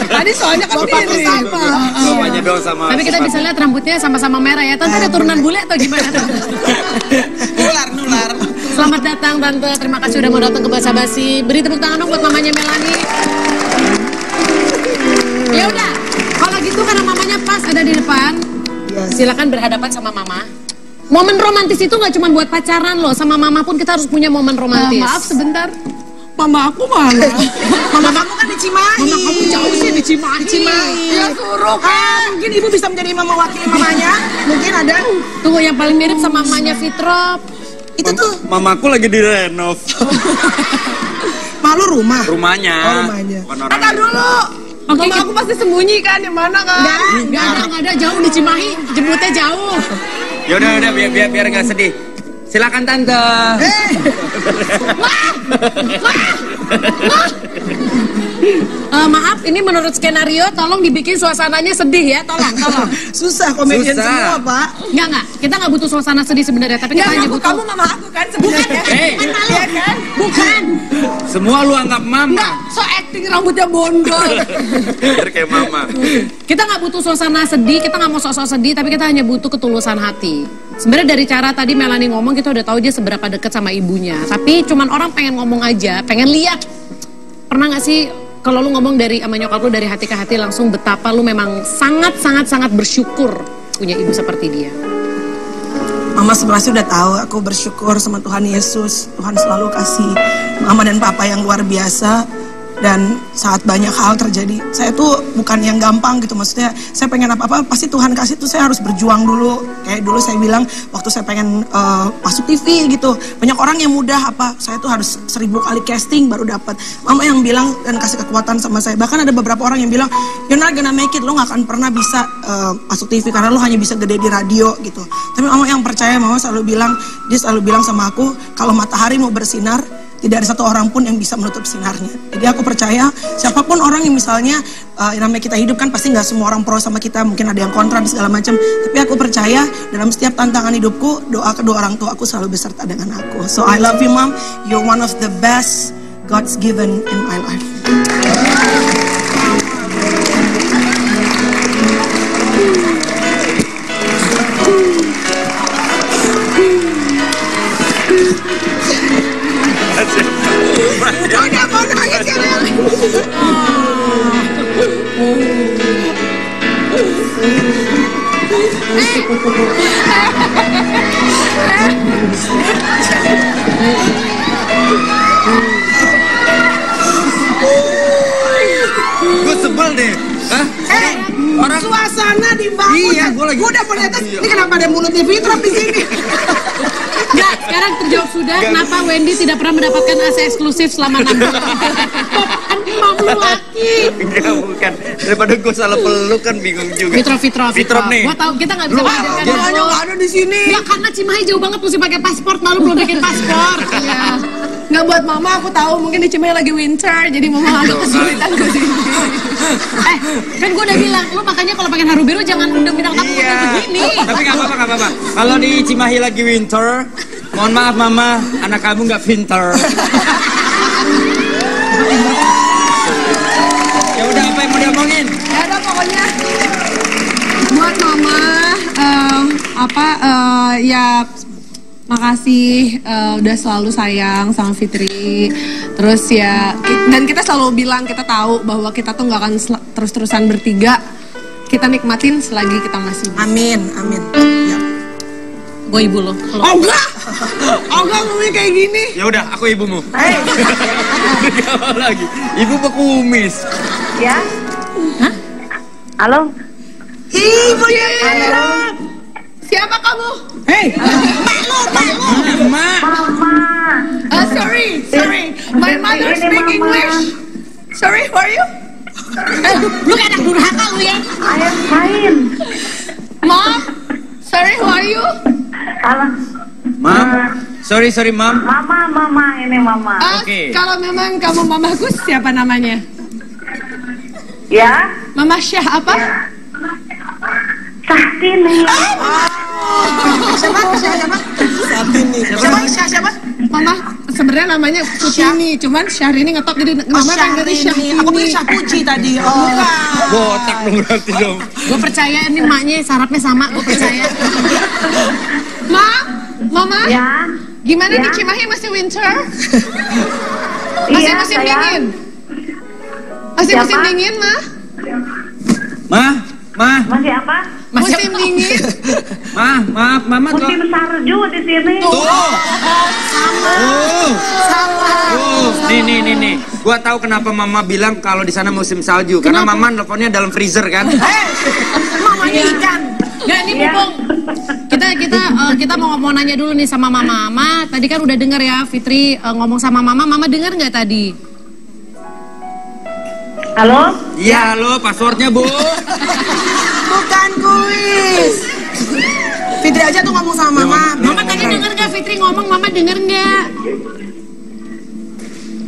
Tadi soalnya kan mirip. Mamanya dong sama. Tapi kita bisa lihat rambutnya sama-sama merah ya. Tante ada turunan bule atau gimana? Nular. Selamat datang Tante, terima kasih udah mau datang ke Basa Basi. Beri tepuk tangan dong buat mamanya Melanie. Ya udah, kalau gitu karena mamanya pas ada di depan, silakan berhadapan sama mama. Momen romantis itu nggak cuma buat pacaran loh, sama mama pun kita harus punya momen romantis. Maaf sebentar, mama aku mana? Mama kamu kan di Cimahi. Mama kamu jauh sih di Cimahi. Ya suruh kan. Mungkin ibu bisa menjadi mewakili mamanya. Mungkin ada. Tunggu, yang paling mirip sama mamanya Fitrop. Itu tuh. Mamaku lagi direnov. Malu rumah. Rumahnya. Oh, rumahnya. Bukan orang Entar lain. dulu. Oke, Mama aku pasti sembunyi kan, di mana kan? Nggak ada, jauh di Cimahi, jemputnya jauh. Ya udah biar gak sedih. Silakan Tante. Maaf, ini menurut skenario tolong dibikin suasananya sedih ya, tolong. Susah komedian Susah. semua, Pak. Enggak, kita nggak butuh suasana sedih sebenarnya, tapi kita hanya butuh. Kamu mama aku kan sebenarnya. Iya kan? Bukan. Semua lu anggap mama. So acting rambutnya bondol. Biar kayak mama. Kita nggak butuh suasana sedih, kita nggak mau sok-sok sedih, tapi kita hanya butuh ketulusan hati. Sebenarnya dari cara tadi Melanie ngomong, kita udah tahu dia seberapa dekat sama ibunya. Tapi cuman orang pengen ngomong aja, pengen lihat. Pernah nggak sih kalau lu ngomong dari sama nyokap lu dari hati ke hati langsung betapa lu memang sangat bersyukur punya ibu seperti dia? Mama sebenarnya udah tahu aku bersyukur sama Tuhan Yesus. Tuhan selalu kasih mama dan papa yang luar biasa. Dan saat banyak hal terjadi, saya tuh bukan yang gampang gitu, maksudnya saya pengen apa-apa pasti Tuhan kasih tuh, saya harus berjuang dulu. Kayak dulu saya bilang waktu saya pengen masuk TV gitu, banyak orang yang mudah apa, saya tuh harus 1000 kali casting baru dapat. Mama yang bilang dan kasih kekuatan sama saya. Bahkan ada beberapa orang yang bilang, you're not gonna make it, lo gak akan pernah bisa masuk TV karena lo hanya bisa gede di radio gitu. Tapi mama yang percaya, mama selalu bilang, dia selalu bilang sama aku, kalau matahari mau bersinar, tidak ada satu orang pun yang bisa menutup sinarnya. Jadi aku percaya siapapun orang yang misalnya namanya kita hidup kan pasti nggak semua orang pro sama kita, mungkin ada yang kontra dan segala macam. Tapi aku percaya dalam setiap tantangan hidupku, doa kedua orang tua aku selalu beserta dengan aku. So I love you mom, you're one of the best God's given in my life. Udah mau nangis ya. Gue sebel deh. Hah? Orang suasana dibangun. Iya, gue lagi. Gue udah melihat ini kenapa ada mulutnya Fitrop di sini? Enggak, sekarang terjawab sudah kenapa Wendy tidak pernah mendapatkan AC eksklusif selama 6 bulan. Mamu lu laki. Enggak, bukan. Daripada gue salah peluk kan bingung juga. Fitro nih. Gua tahu kita nggak bisa menghadirkan Makanya nggak ada di sini. Nggak, karena Cimahi jauh banget mesti pakai paspor, malu belum bikin paspor. Iya. Nggak buat mama, aku tahu mungkin di Cimahi lagi winter, jadi mama agak kesulitan ke sini. Kan gue udah bilang, lu makanya kalau pengen haru biru jangan undang bintang tamu Iya. kayak begini. Tapi nggak apa-apa. Kalau di Cimahi lagi winter, mohon maaf mama, anak kamu nggak pinter. Ya udah, apa yang mau diomongin? Ya udah pokoknya buat mama ya makasih udah selalu sayang sama Fitri. Terus ya dan kita selalu bilang, kita tahu bahwa kita tuh nggak akan terus-terusan bertiga. Kita nikmatin selagi kita masih bisa. Amin. Ya. Gue ibu lo. Oh enggak ngomongnya kayak gini. Ya udah, aku ibumu. Apa lagi? Ibu pekumis. Ya. Hah? Halo. Ibu ya. Siapa kamu? Hei. Mama. Mama. Sorry. My mother speak English. Sorry, who are you? Lu kayak anak durhaka lu ya. I am fine. Mom? Sorry, who are you? Halo. Mam. Sorry, Mam. Mama, ini mama. Oke. Kalau memang kamu mamaku, siapa namanya? Ya. Mama Syah apa? Sahtini. Siapa? Siapa? Mama sebenarnya namanya Syahrini, cuman Syahrini ngetop jadi mama panggilnya Syahrini. Aku pikir Syahpuji tadi. Oh. Botak dong berarti dong. Gue percaya ini maknya sarapnya sama, gue percaya. Mama? Ya. Gimana Ya. di Cimahi masih winter? Masih Iya, musim sayang. dingin? Masih Siapa? musim dingin, Ma? Ma. Masih apa? Musim dingin? Maaf, Mama tuh. Musim salju di sini. Nih. Gua tahu kenapa Mama bilang kalau di sana musim salju. Karena Mama nelfonnya dalam freezer kan. Mamanya ikan. Nggak, ini Iya. mumpung kita mau nanya dulu nih sama Mama. Tadi kan udah denger ya Fitri ngomong sama Mama denger nggak tadi? Halo. Iya, halo, passwordnya Bu. Bukan kuis. Fitri aja tuh ngomong sama Mama. Mama tadi denger nggak Fitri ngomong? Mama denger nggak?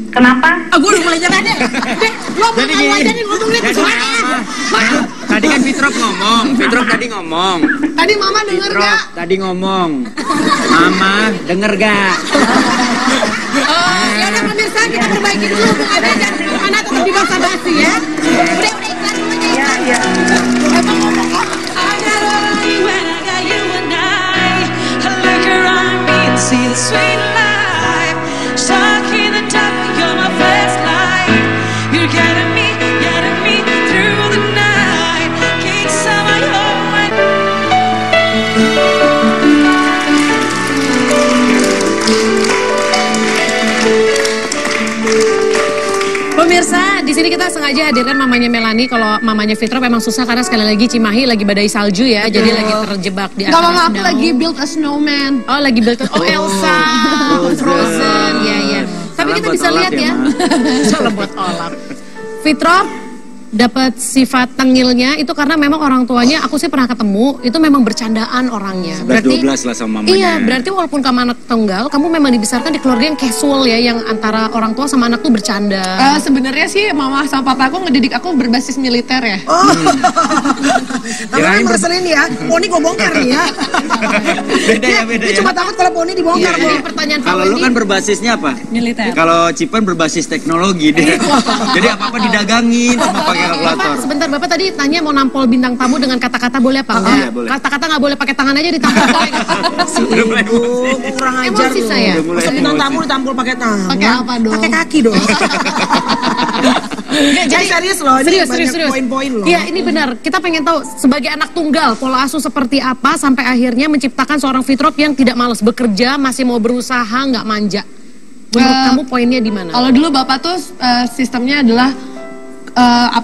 Kenapa? Gue udah mulai nyerah deh. Ngomong Jadi tahu gini. aja nih ngomongnya ke suara. Tadi kan Fitrop tadi ngomong. Tadi Mama denger Fitrop gak? tadi ngomong. Mama denger gak? Ya udah pemirsa, kita perbaiki dulu hubungannya jangan kemana tetap di basa-basi ya. Udah iklan dulu aja. Iya, iya. See the sweet life, stuck in the dark, you're my flashlight. You're getting me through the night. Can't sell my heart. Pemirsa, di sini kita sengaja hadirkan mamanya Melani. Kalau mamanya Fitro memang susah karena sekali lagi Cimahi lagi badai salju ya, jadi lagi terjebak di Enggak, antara Mama, aku snow. lagi build a snowman. Oh, lagi build oh Elsa, Frozen, ya. Tapi Salam kita buat bisa Olaf lihat ya, ya. Ma. Salam buat Olaf. Fitro dapat sifat tengilnya itu karena memang orang tuanya, aku sih pernah ketemu, itu memang bercandaan orangnya. 11-12 lah sama mamanya. Iya, berarti walaupun kamu anak tunggal, kamu memang dibesarkan di keluarga yang casual ya, yang antara orang tua sama anak tuh bercanda. Sebenarnya sih Mama sama Papa aku ngedidik aku berbasis militer ya. Oh. Tapi Kirain kan ngeselin ya. Poni gue bongkar nih ya. Beda ya. Dia cuma takut kalau Poni dibongkar. Iya, Jadi Bo. pertanyaan Kalau Pak lu Wendy, kan berbasisnya apa? Militer. Kalau Cipan berbasis teknologi deh. Jadi apa-apa didagangin sama pakai kalkulator. Bapak, sebentar, Bapak tadi tanya mau nampol bintang tamu dengan kata-kata boleh apa enggak? iya, boleh. Kata-kata nggak boleh pakai tangan aja ditampol. Udah mulai Ibu, kurang ajar Emosi lu. saya. Udah mulai Masa bintang emosi. tamu ditampol pakai tangan. Pakai apa dong? Pakai kaki dong. Jadi serius loh, ini banyak poin-poin loh. Iya, ini benar. Kita pengen tahu sebagai anak tunggal pola asuh seperti apa sampai akhirnya menciptakan seorang Fitrop yang tidak malas bekerja, masih mau berusaha, nggak manja. Menurut kamu poinnya di mana? Kalau dulu Bapak tuh sistemnya adalah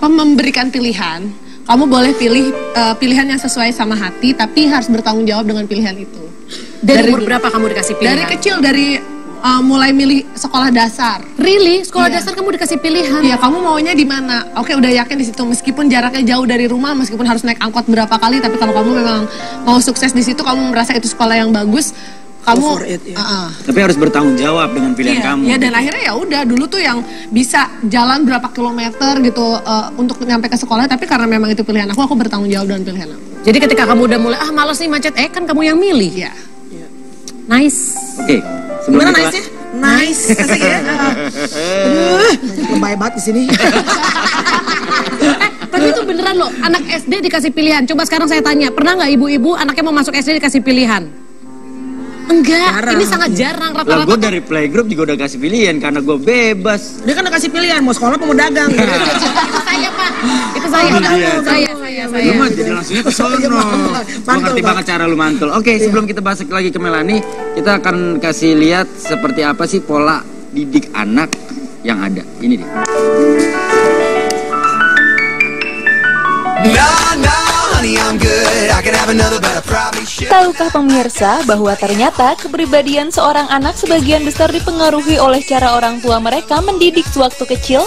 memberikan pilihan. Kamu boleh pilih pilihan yang sesuai sama hati, tapi harus bertanggung jawab dengan pilihan itu. Dari umur dulu. berapa kamu dikasih pilihan? Dari kecil, dari mulai milih sekolah dasar. Really? Sekolah Iya. dasar kamu dikasih pilihan? Iya, kamu maunya di mana? Oke, udah yakin di situ. Meskipun jaraknya jauh dari rumah, meskipun harus naik angkot berapa kali, tapi kalau kamu memang mau sukses di situ, kamu merasa itu sekolah yang bagus, kamu for it, ya. Tapi harus bertanggung jawab dengan pilihan Iya, kamu. iya, dan akhirnya ya udah dulu tuh yang bisa jalan berapa kilometer gitu untuk nyampe ke sekolah, tapi karena memang itu pilihan aku bertanggung jawab dengan pilihan aku. Jadi ketika kamu udah mulai, males nih macet, kan kamu yang milih. Iya. Nice. Oke, sebelum Gimana kita- nice-nya? Nice, asik ya. Aduh, lebay banget di sini. Tapi itu beneran loh, anak SD dikasih pilihan. Coba sekarang saya tanya, pernah nggak ibu-ibu anaknya mau masuk SD dikasih pilihan? Enggak, Jarang. ini sangat jarang. Lah Rata-rata gue dari playgroup juga udah kasih pilihan karena gue bebas. Dia kan udah kasih pilihan, mau sekolah apa mau dagang. itu saya Pak, itu saya. Oh, iya. Saya. Lu mah jadi langsungnya ke sono. Gue ngerti banget cara lu mantul. Oke, sebelum kita bahas lagi ke Melani, kita akan kasih lihat seperti apa sih pola didik anak yang ada. Ini dia. Tahukah pemirsa bahwa ternyata kepribadian seorang anak sebagian besar dipengaruhi oleh cara orang tua mereka mendidik sewaktu kecil?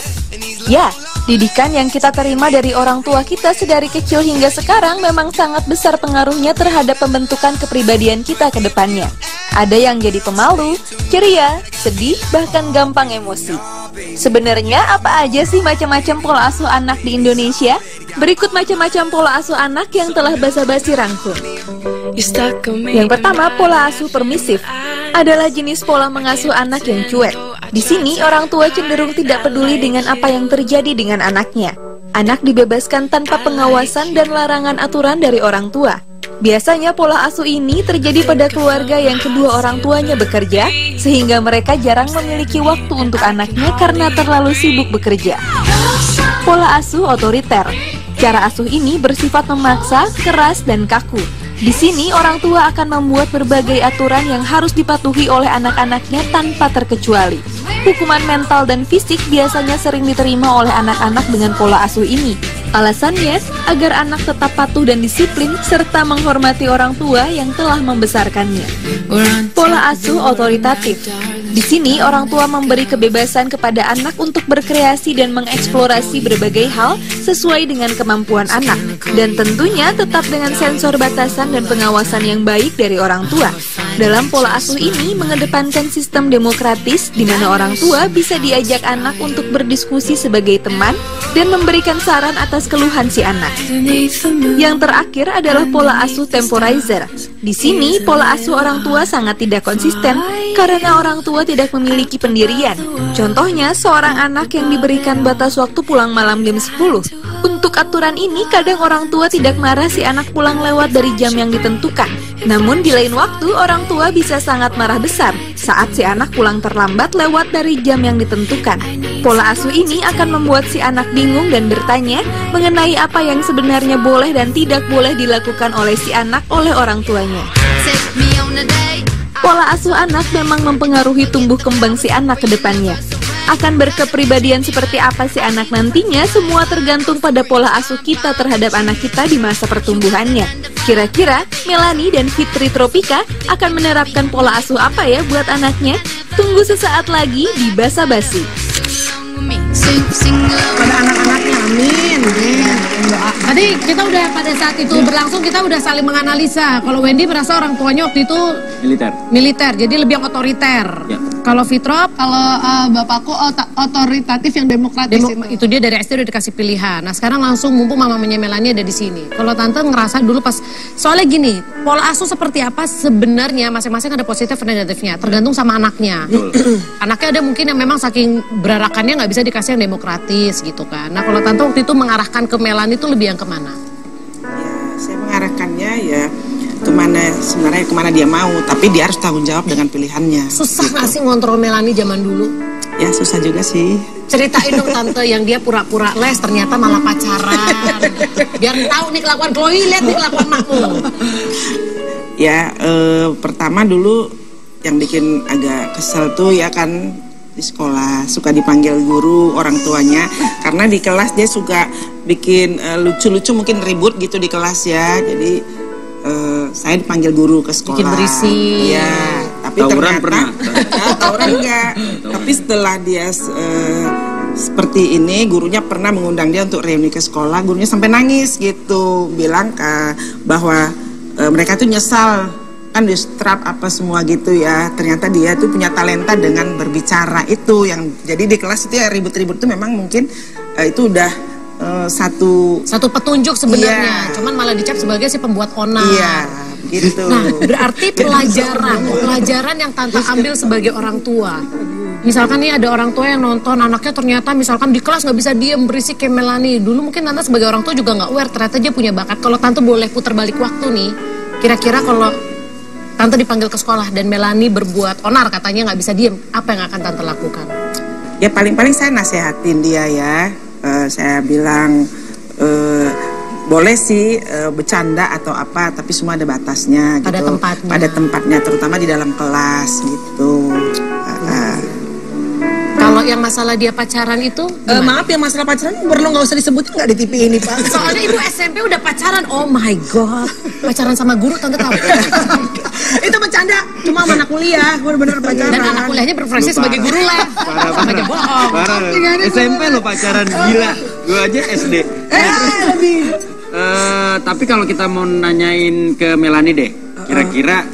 Ya, didikan yang kita terima dari orang tua kita sedari kecil hingga sekarang memang sangat besar pengaruhnya terhadap pembentukan kepribadian kita ke depannya. Ada yang jadi pemalu, ceria, sedih, bahkan gampang emosi. Sebenarnya apa aja sih macam-macam pola asuh anak di Indonesia? Berikut macam-macam pola asuh anak yang telah basa-basi rangkum. Yang pertama, pola asuh permisif adalah jenis pola mengasuh anak yang cuek. Di sini orang tua cenderung tidak peduli dengan apa yang terjadi dengan anaknya. Anak dibebaskan tanpa pengawasan dan larangan aturan dari orang tua. Biasanya pola asuh ini terjadi pada keluarga yang kedua orang tuanya bekerja, sehingga mereka jarang memiliki waktu untuk anaknya karena terlalu sibuk bekerja. Pola asuh otoriter. Cara asuh ini bersifat memaksa, keras, dan kaku. Di sini orang tua akan membuat berbagai aturan yang harus dipatuhi oleh anak-anaknya tanpa terkecuali. Hukuman mental dan fisik biasanya sering diterima oleh anak-anak dengan pola asuh ini. Alasannya agar anak tetap patuh dan disiplin serta menghormati orang tua yang telah membesarkannya. Pola asuh otoritatif. Di sini orang tua memberi kebebasan kepada anak untuk berkreasi dan mengeksplorasi berbagai hal sesuai dengan kemampuan anak, dan tentunya tetap dengan sensor batasan dan pengawasan yang baik dari orang tua. Dalam pola asuh ini mengedepankan sistem demokratis di mana orang tua bisa diajak anak untuk berdiskusi sebagai teman dan memberikan saran atas keluhan si anak. Yang terakhir adalah pola asuh temporizer. Di sini pola asuh orang tua sangat tidak konsisten karena orang tua tidak memiliki pendirian. Contohnya seorang anak yang diberikan batas waktu pulang malam jam 10. Untuk aturan ini kadang orang tua tidak marah si anak pulang lewat dari jam yang ditentukan. Namun di lain waktu orang tua bisa sangat marah besar saat si anak pulang terlambat lewat dari jam yang ditentukan. Pola asuh ini akan membuat si anak bingung dan bertanya mengenai apa yang sebenarnya boleh dan tidak boleh dilakukan oleh si anak oleh orang tuanya. Pola asuh anak memang mempengaruhi tumbuh kembang si anak ke depannya. Akan berkepribadian seperti apa si anak nantinya semua tergantung pada pola asuh kita terhadap anak kita di masa pertumbuhannya. Kira-kira Melani dan Fitri Tropika akan menerapkan pola asuh apa ya buat anaknya? Tunggu sesaat lagi di Basa Basi. Pada anak-anaknya, amin. Tadi kita udah pada saat itu berlangsung kita udah saling menganalisa. Kalau Wendy merasa orang tuanya waktu itu militer, jadi lebih yang otoriter. Ya. Kalau Fitrop, Kalau bapakku otoritatif yang demokratis. itu dia dari SD udah dikasih pilihan. Nah sekarang langsung mumpung mamanya Melani ada di sini. Kalau tante ngerasa dulu pas soalnya gini, pola asuh seperti apa sebenarnya masing-masing ada positif dan negatifnya, tergantung sama anaknya. Anaknya ada mungkin yang memang saking berarakannya nggak bisa dikasih yang demokratis gitu kan. Nah kalau tante waktu itu mengarahkan ke Melani itu lebih yang kemana? Ya, saya mengarahkannya ya kemana dia mau, tapi dia harus tanggung jawab dengan pilihannya. Susah nggak sih ngontrol Melani zaman dulu? Ya susah juga sih. Ceritain dong tante yang dia pura-pura les ternyata malah pacaran. Biar tahu nih kelakuan Chloe, lihat nih kelakuan makmu. Ya pertama dulu yang bikin agak kesel tuh ya kan di sekolah suka dipanggil guru orang tuanya karena di kelas dia suka bikin lucu-lucu mungkin ribut gitu di kelas ya. Jadi saya dipanggil guru ke sekolah. Bikin berisik. Iya. Tapi Tawuran ternyata pernah? tawuran enggak. Tapi setelah dia seperti ini, gurunya pernah mengundang dia untuk reuni ke sekolah. Gurunya sampai nangis gitu, bilang bahwa mereka tuh nyesal kan di strap apa semua gitu ya. Ternyata dia tuh punya talenta dengan berbicara itu, yang jadi di kelas itu ya ribut-ribut tuh memang mungkin itu udah satu petunjuk sebenarnya, Iya. cuman malah dicap sebagai si pembuat onar. Iya, gitu. Nah, berarti pelajaran yang Tante ambil sebagai orang tua. Misalkan nih ada orang tua yang nonton anaknya ternyata misalkan di kelas nggak bisa diem berisik kayak Melani. Dulu mungkin Tante sebagai orang tua juga nggak aware ternyata dia punya bakat. Kalau Tante boleh putar balik waktu nih, kira-kira kalau Tante dipanggil ke sekolah dan Melani berbuat onar katanya nggak bisa diem, apa yang akan Tante lakukan? Ya paling-paling saya nasehatin dia ya. Saya bilang boleh sih bercanda atau apa, tapi semua ada batasnya gitu. Pada tempatnya, terutama di dalam kelas gitu. Kalau yang masalah dia pacaran itu maaf ya, masalah pacaran perlu nggak usah disebutin nggak di TV ini Pak. soalnya ibu SMP udah pacaran. Oh my god, pacaran sama guru Tante tahu. Itu bercanda, cuma sama anak kuliah, bener-bener pacaran. Dan anak kuliahnya berprofesi sebagai guru les. Sama aja bohong. SMP lo pacaran gila. Gue aja SD. Tapi kalau kita mau nanyain ke Melani deh, kira-kira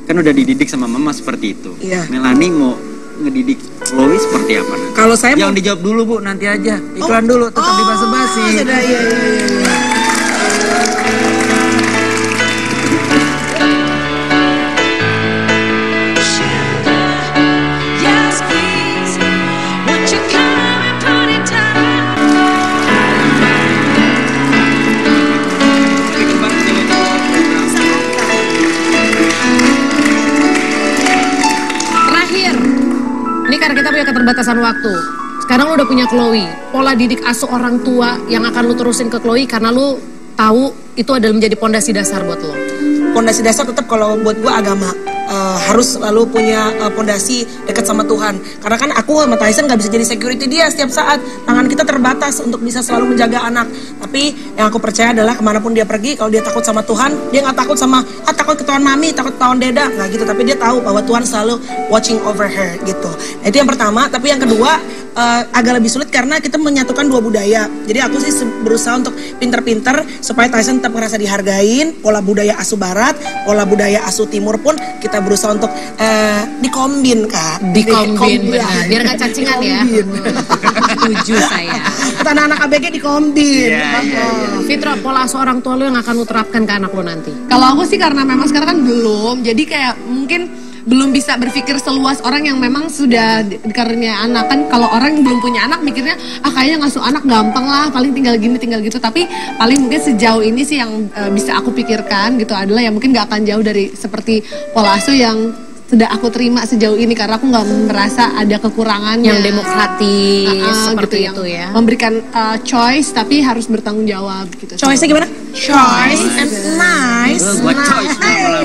kan udah dididik sama mama seperti itu. Iya. Melani mau ngedidik Chloe seperti apa nanti? Kalau saya Jangan dijawab dulu Bu, nanti aja. Iklan dulu, tetap di basa-basi. Sudah, iya. Yes, please. Won't you come and put it down? Terakhir, ini karena kita punya keterbatasan waktu. Sekarang lu udah punya Chloe. Pola didik asuh orang tua yang akan lu terusin ke Chloe karena lu tahu itu adalah menjadi pondasi dasar buat lo. Pondasi dasar tetap kalau buat gua agama. Harus selalu punya pondasi dekat sama Tuhan. Karena kan aku sama Tyson nggak bisa jadi security dia setiap saat. Tangan kita terbatas untuk bisa selalu menjaga anak. Tapi yang aku percaya adalah kemanapun dia pergi, kalau dia takut sama Tuhan, dia nggak takut sama takut ketahuan mami, takut ketahuan deda, nggak gitu. Tapi dia tahu bahwa Tuhan selalu watching over her gitu. Nah, itu yang pertama. Tapi yang kedua agak lebih sulit karena kita menyatukan dua budaya. Jadi aku sih berusaha untuk pinter-pinter supaya Tyson tetap merasa dihargain. Pola budaya asuh barat, pola budaya asuh timur pun kita berusaha untuk dikombin Kak. Dikombin, benar. Biar nggak cacingan ya. Setuju saya. Kata anak-anak ABG dikombin. Fitra, pola asuh orang tua lu yang akan lu terapkan ke anak lu nanti. Kalau aku sih karena memang sekarang kan belum, jadi kayak mungkin belum bisa berpikir seluas orang yang memang sudah dikaruniai anak. Kan kalau orang yang belum punya anak mikirnya kayaknya ngasuh anak gampang lah, paling tinggal gini tinggal gitu. Tapi paling mungkin sejauh ini sih yang bisa aku pikirkan gitu adalah yang mungkin gak akan jauh dari seperti pola asuh yang sudah aku terima sejauh ini, karena aku nggak merasa ada kekurangannya. Yang demokratis seperti gitu, itu ya. Memberikan choice tapi harus bertanggung jawab gitu. Choice-nya gimana? Choice and nice. Buat choice.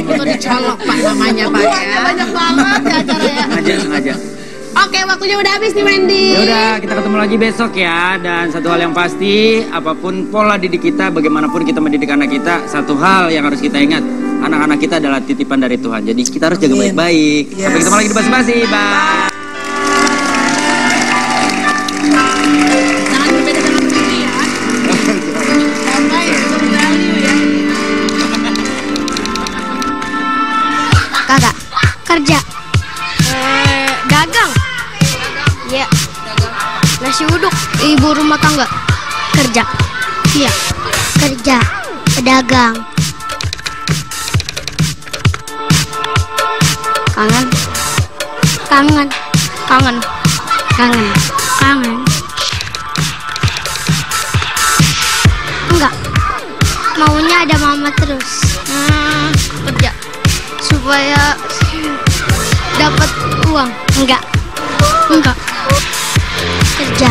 Itu dicolok Pak namanya Pak ya. Banyak banget ya acara ya. Sengaja. Oke, waktunya udah habis nih Wendy. Ya udah, kita ketemu lagi besok ya. Dan satu hal yang pasti, apapun pola didik kita, bagaimanapun kita mendidik anak kita, satu hal yang harus kita ingat, anak-anak kita adalah titipan dari Tuhan. Jadi kita harus jaga baik-baik. Sampai ketemu lagi di basa-basi. Bye. Jangan berbeda dengan Wendy ya. Kagak kerja, dagang, ya, nasi uduk, ibu rumah tangga, kerja, iya, kerja, pedagang, kangen, kangen, kangen, kangen, kangen, enggak, maunya ada mama terus, kerja supaya dapat uang. Enggak kerja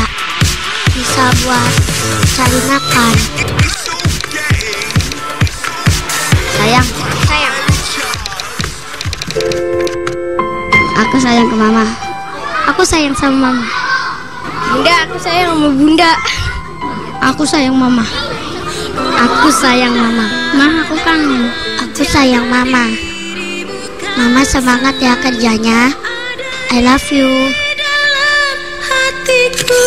bisa buat cari makan. Sayang aku sayang ke mama, aku sayang sama mama. Bunda, aku sayang sama bunda. Aku sayang mama, aku sayang mama. Ma, aku kangen. Aku sayang mama. Mama semangat ya kerjanya. I love you. Dalam hatiku